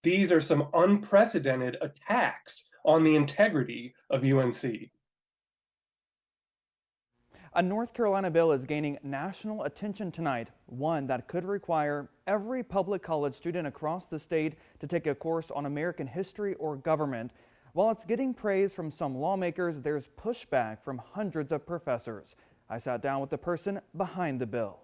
These are some unprecedented attacks on the integrity of UNC. A North Carolina bill is gaining national attention tonight, one that could require every public college student across the state to take a course on American history or government. While it's getting praise from some lawmakers, there's pushback from hundreds of professors. I sat down with the person behind the bill.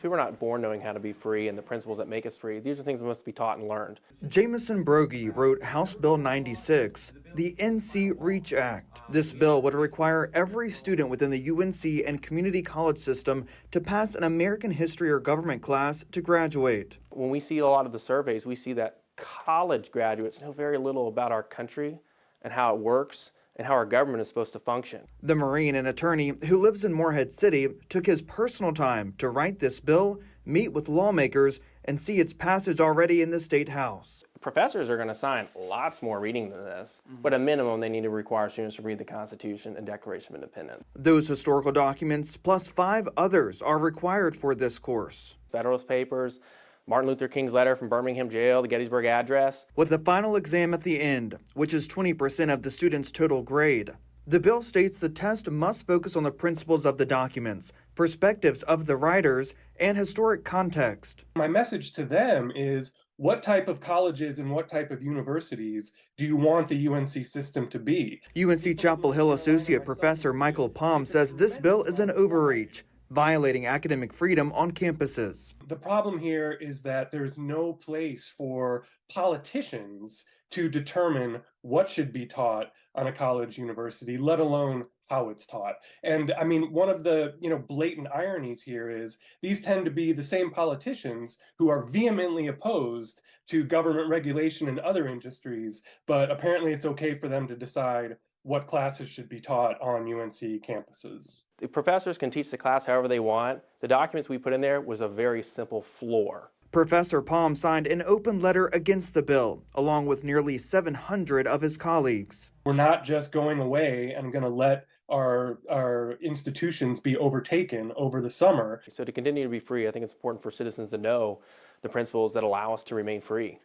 People are not born knowing how to be free and the principles that make us free. These are things that must be taught and learned. Jamison Brogy wrote House Bill 96, the NC REACH Act. This bill would require every student within the UNC and community college system to pass an American history or government class to graduate. When we see a lot of the surveys, we see that college graduates know very little about our country and how it works and how our government is supposed to function. The Marine and attorney who lives in Morehead City took his personal time to write this bill, meet with lawmakers, and see its passage already in the state house. Professors are going to sign lots more reading than this, but at a minimum they need to require students to read the Constitution and Declaration of Independence. Those historical documents plus 5 others are required for this course. Federalist Papers, Martin Luther King's letter from Birmingham jail, the Gettysburg Address. With the final exam at the end, which is 20% of the student's total grade. The bill states the test must focus on the principles of the documents, perspectives of the writers, and historic context. My message to them is, what type of colleges and what type of universities do you want the UNC system to be? UNC Chapel Hill Associate Professor Michael Palm says this bill is an overreach, violating academic freedom on campuses. The problem here is that there's no place for politicians to determine what should be taught on a college university, let alone how it's taught. And I mean, one of the blatant ironies here is these tend to be the same politicians who are vehemently opposed to government regulation in other industries, but apparently it's okay for them to decide what classes should be taught on UNC campuses. The professors can teach the class however they want. The documents we put in there was a very simple floor. Professor Palm signed an open letter against the bill, along with nearly 700 of his colleagues. We're not just going away and going to let our institutions be overtaken over the summer. So to continue to be free, I think it's important for citizens to know the principles that allow us to remain free.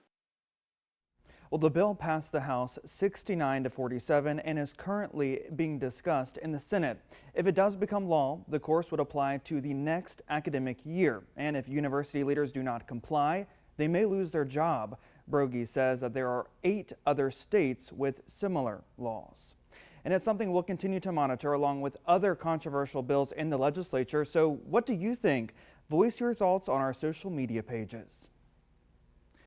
Well, the bill passed the House 69-47 and is currently being discussed in the Senate. If it does become law, the course would apply to the next academic year. And if university leaders do not comply, they may lose their job. Brogy says that there are 8 other states with similar laws. And it's something we'll continue to monitor along with other controversial bills in the legislature. So what do you think? Voice your thoughts on our social media pages.